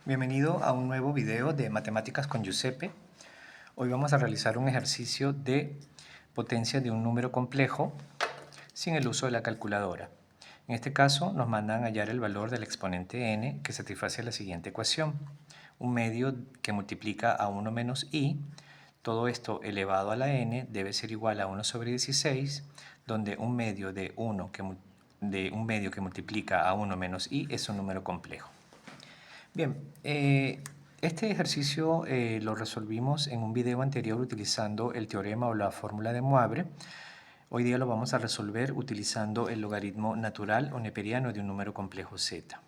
Bienvenido a un nuevo video de Matemáticas con Giuseppe. Hoy vamos a realizar un ejercicio de potencia de un número complejo sin el uso de la calculadora. En este caso nos mandan hallar el valor del exponente n que satisface la siguiente ecuación. Un medio que multiplica a 1 menos i, todo esto elevado a la n debe ser igual a 1 sobre 16, donde un medio de un medio que multiplica a 1 menos i es un número complejo. Bien, este ejercicio lo resolvimos en un video anterior utilizando el teorema o la fórmula de Moivre. Hoy día lo vamos a resolver utilizando el logaritmo natural o neperiano de un número complejo z.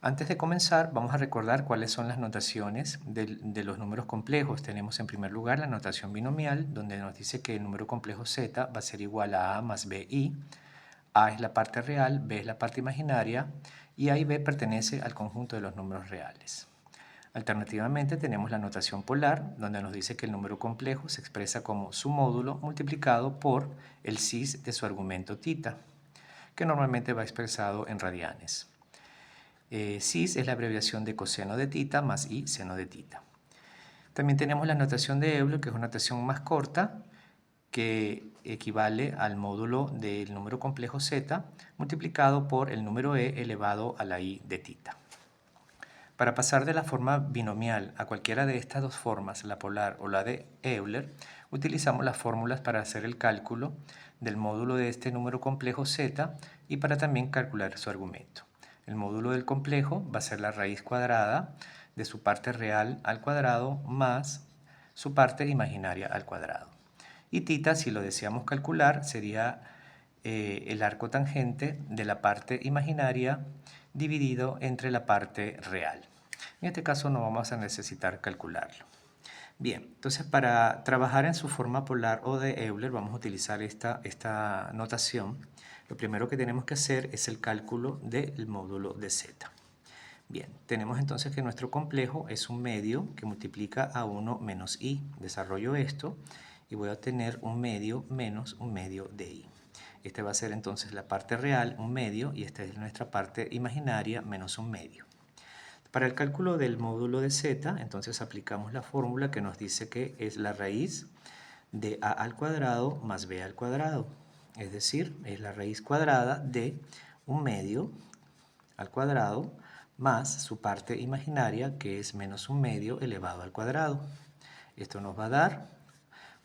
Antes de comenzar, vamos a recordar cuáles son las notaciones de los números complejos. Tenemos en primer lugar la notación binomial, donde nos dice que el número complejo z va a ser igual a a más bi. A es la parte real, b es la parte imaginaria y a y b pertenece al conjunto de los números reales. Alternativamente tenemos la notación polar, donde nos dice que el número complejo se expresa como su módulo multiplicado por el cis de su argumento θ, que normalmente va expresado en radianes. Cis es la abreviación de coseno de θ más i seno de θ. También tenemos la notación de Euler, que es una notación más corta, que equivale al módulo del número complejo z multiplicado por el número e elevado a la i de θ. Para pasar de la forma binomial a cualquiera de estas dos formas, la polar o la de Euler, utilizamos las fórmulas para hacer el cálculo del módulo de este número complejo z y para también calcular su argumento. El módulo del complejo va a ser la raíz cuadrada de su parte real al cuadrado más su parte imaginaria al cuadrado. Y θ, si lo deseamos calcular, sería el arco tangente de la parte imaginaria dividido entre la parte real. En este caso no vamos a necesitar calcularlo. Bien, entonces para trabajar en su forma polar o de Euler vamos a utilizar esta notación. Lo primero que tenemos que hacer es el cálculo del módulo de z. Bien, tenemos entonces que nuestro complejo es un medio que multiplica a 1 menos i. Desarrollo esto y voy a obtener un medio menos un medio de i. Este va a ser entonces la parte real, un medio, y esta es nuestra parte imaginaria, menos un medio. Para el cálculo del módulo de z, entonces aplicamos la fórmula que nos dice que es la raíz de a al cuadrado más b al cuadrado. Es decir, es la raíz cuadrada de un medio al cuadrado más su parte imaginaria, que es menos un medio elevado al cuadrado. Esto nos va a dar,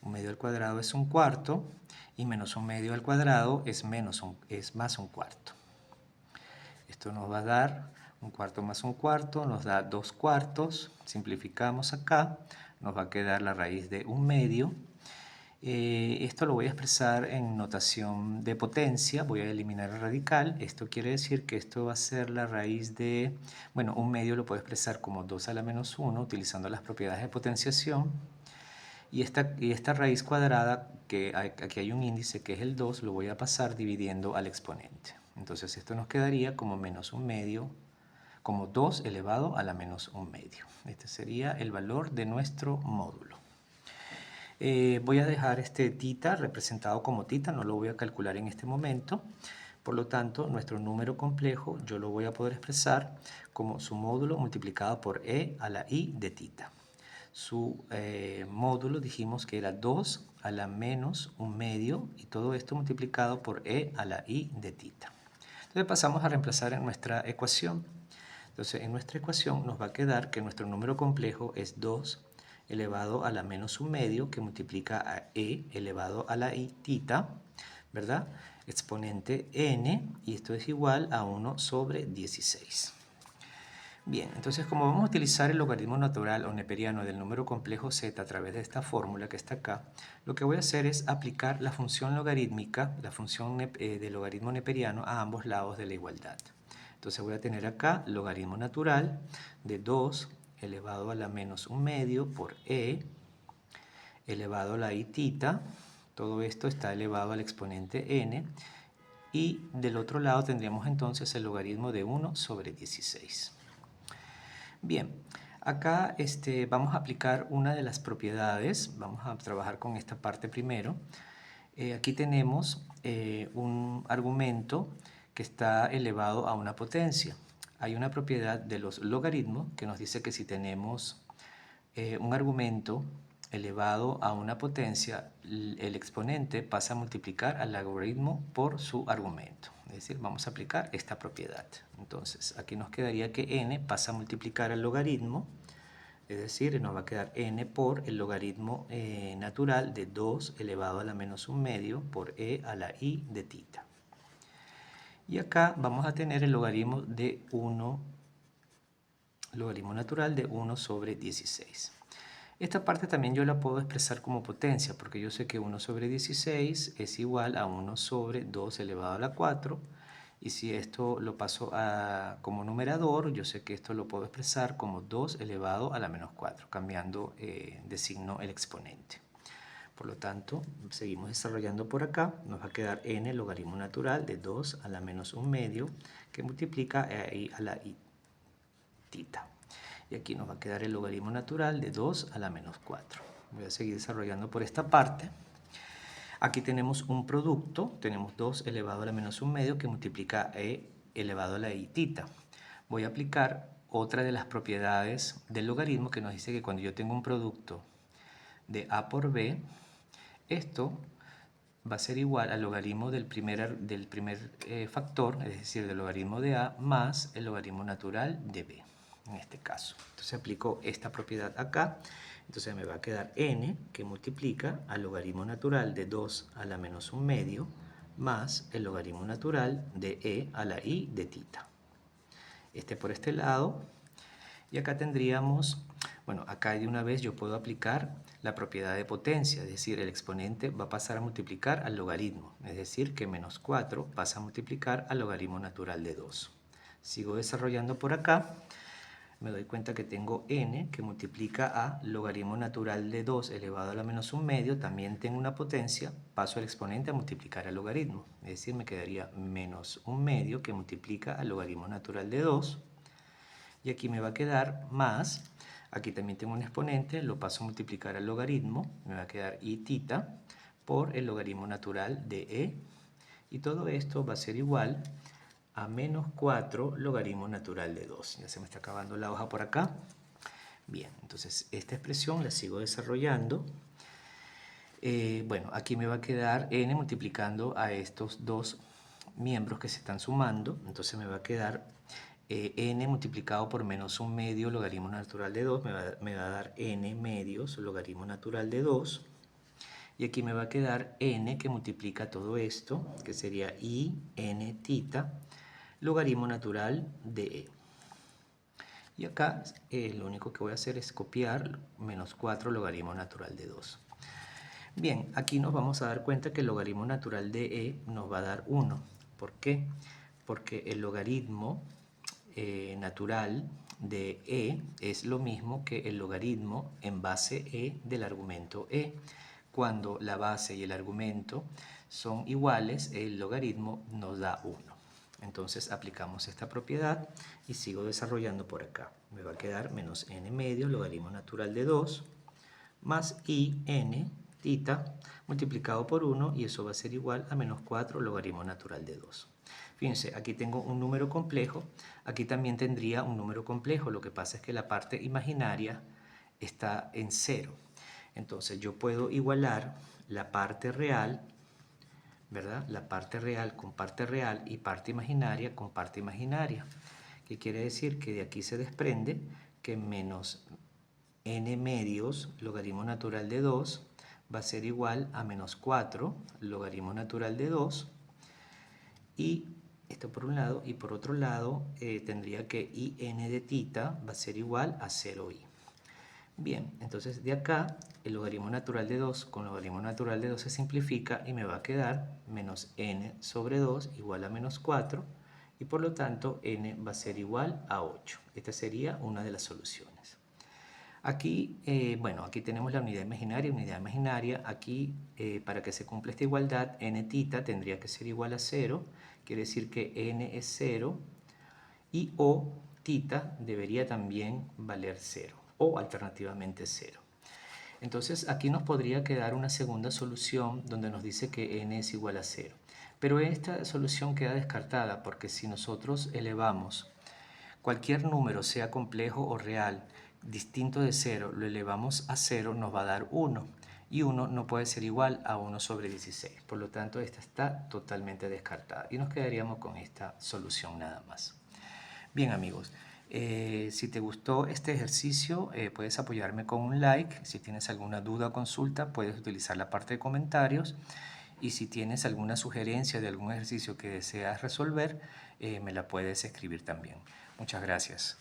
un medio al cuadrado es un cuarto, y menos un medio al cuadrado es más un cuarto. Esto nos va a dar un cuarto más un cuarto, nos da 2 cuartos. Simplificamos acá, nos va a quedar la raíz de un medio. Esto lo voy a expresar en notación de potencia, voy a eliminar el radical. Esto quiere decir que esto va a ser la raíz de, bueno, un medio lo puedo expresar como 2 a la menos 1 utilizando las propiedades de potenciación. Y esta raíz cuadrada, que aquí hay un índice que es el 2, lo voy a pasar dividiendo al exponente. Entonces esto nos quedaría como menos un medio, como 2 elevado a la menos un medio. Este sería el valor de nuestro módulo. Voy a dejar este θ representado como θ, no lo voy a calcular en este momento. Por lo tanto, nuestro número complejo yo lo voy a poder expresar como su módulo multiplicado por e a la i de θ. Su módulo dijimos que era 2 a la menos un medio y todo esto multiplicado por e a la i de θ. Entonces pasamos a reemplazar en nuestra ecuación. Entonces en nuestra ecuación nos va a quedar que nuestro número complejo es 2 elevado a la menos un medio que multiplica a e elevado a la i θ, ¿verdad? Exponente n, y esto es igual a 1 sobre 16. Bien, entonces como vamos a utilizar el logaritmo natural o neperiano del número complejo z a través de esta fórmula que está acá, lo que voy a hacer es aplicar la función logarítmica, la función del logaritmo neperiano a ambos lados de la igualdad. Entonces voy a tener acá logaritmo natural de 2 elevado a la menos un medio por e elevado a la i θ. Todo esto está elevado al exponente n. Y del otro lado tendríamos entonces el logaritmo de 1 sobre 16. Bien, acá vamos a aplicar una de las propiedades. Vamos a trabajar con esta parte primero. Aquí tenemos un argumento que está elevado a una potencia. hay una propiedad de los logaritmos que nos dice que si tenemos un argumento elevado a una potencia, el exponente pasa a multiplicar al logaritmo por su argumento. Es decir, vamos a aplicar esta propiedad. Entonces, aquí nos quedaría que n pasa a multiplicar al logaritmo, es decir, nos va a quedar n por el logaritmo natural de 2 elevado a la menos 1 medio por e a la i de tita. Y acá vamos a tener el logaritmo de 1, logaritmo natural de 1 sobre 16. Esta parte también yo la puedo expresar como potencia, porque yo sé que 1 sobre 16 es igual a 1 sobre 2 elevado a la 4. Y si esto lo paso como numerador, yo sé que esto lo puedo expresar como 2 elevado a la menos 4, cambiando de signo el exponente. Por lo tanto, seguimos desarrollando por acá. Nos va a quedar n logaritmo natural de 2 a la menos 1 medio, que multiplica i a la i tita. Y aquí nos va a quedar el logaritmo natural de 2 a la menos 4. Voy a seguir desarrollando por esta parte. Aquí tenemos un producto, tenemos 2 elevado a la menos 1 medio que multiplica e elevado a la i tita. Voy a aplicar otra de las propiedades del logaritmo que nos dice que cuando yo tengo un producto de a por b, esto va a ser igual al logaritmo del primer factor, es decir, del logaritmo de a más el logaritmo natural de b, en este caso. Entonces aplico esta propiedad acá, entonces me va a quedar n que multiplica al logaritmo natural de 2 a la menos 1 medio más el logaritmo natural de e a la i de tita. Este por este lado, y acá tendríamos, bueno, acá de una vez yo puedo aplicar la propiedad de potencia, es decir, el exponente va a pasar a multiplicar al logaritmo, es decir, que menos 4 pasa a multiplicar al logaritmo natural de 2. Sigo desarrollando por acá, me doy cuenta que tengo n que multiplica a logaritmo natural de 2 elevado a la menos 1 medio, también tengo una potencia, paso el exponente a multiplicar al logaritmo, es decir, me quedaría menos 1 medio que multiplica al logaritmo natural de 2, y aquí me va a quedar más, aquí también tengo un exponente, lo paso a multiplicar al logaritmo, me va a quedar i tita por el logaritmo natural de e, y todo esto va a ser igual a menos 4 logaritmo natural de 2. Ya se me está acabando la hoja por acá. Bien, entonces esta expresión la sigo desarrollando. Bueno, aquí me va a quedar n multiplicando a estos dos miembros que se están sumando, entonces me va a quedar n multiplicado por menos 1 medio logaritmo natural de 2 me va a dar n medios logaritmo natural de 2. Y aquí me va a quedar n que multiplica todo esto, que sería i n tita logaritmo natural de e. Y acá lo único que voy a hacer es copiar menos 4 logaritmo natural de 2. Bien, aquí nos vamos a dar cuenta que el logaritmo natural de e nos va a dar 1. ¿Por qué? Porque el logaritmo natural de e es lo mismo que el logaritmo en base e del argumento e. Cuando la base y el argumento son iguales, el logaritmo nos da 1. Entonces aplicamos esta propiedad y sigo desarrollando por acá. Me va a quedar menos n medio logaritmo natural de 2 más i n tita multiplicado por 1, y eso va a ser igual a menos 4 logaritmo natural de 2. Fíjense, aquí tengo un número complejo, aquí también tendría un número complejo, lo que pasa es que la parte imaginaria está en 0. Entonces yo puedo igualar la parte real, ¿verdad? La parte real con parte real y parte imaginaria con parte imaginaria. ¿Qué quiere decir? Que de aquí se desprende que menos n medios logaritmo natural de 2 va a ser igual a menos 4 logaritmo natural de 2, y esto por un lado, y por otro lado tendría que in de tita va a ser igual a 0i. Bien, entonces de acá el logaritmo natural de 2 con logaritmo natural de 2 se simplifica y me va a quedar menos n sobre 2 igual a menos 4, y por lo tanto n va a ser igual a 8. Esta sería una de las soluciones. Aquí, bueno, aquí tenemos la unidad imaginaria. Aquí, para que se cumpla esta igualdad, n tita tendría que ser igual a 0, quiere decir que n es 0, y o tita debería también valer 0, o alternativamente 0. Entonces, aquí nos podría quedar una segunda solución donde nos dice que n es igual a 0. Pero esta solución queda descartada porque si nosotros elevamos Cualquier número, sea complejo o real, distinto de 0, lo elevamos a 0, nos va a dar 1. Y 1 no puede ser igual a 1 sobre 16. Por lo tanto, esta está totalmente descartada. Y nos quedaríamos con esta solución nada más. Bien, amigos. Si te gustó este ejercicio, puedes apoyarme con un like. Si tienes alguna duda o consulta, puedes utilizar la parte de comentarios. Y si tienes alguna sugerencia de algún ejercicio que deseas resolver, me la puedes escribir también. Muchas gracias.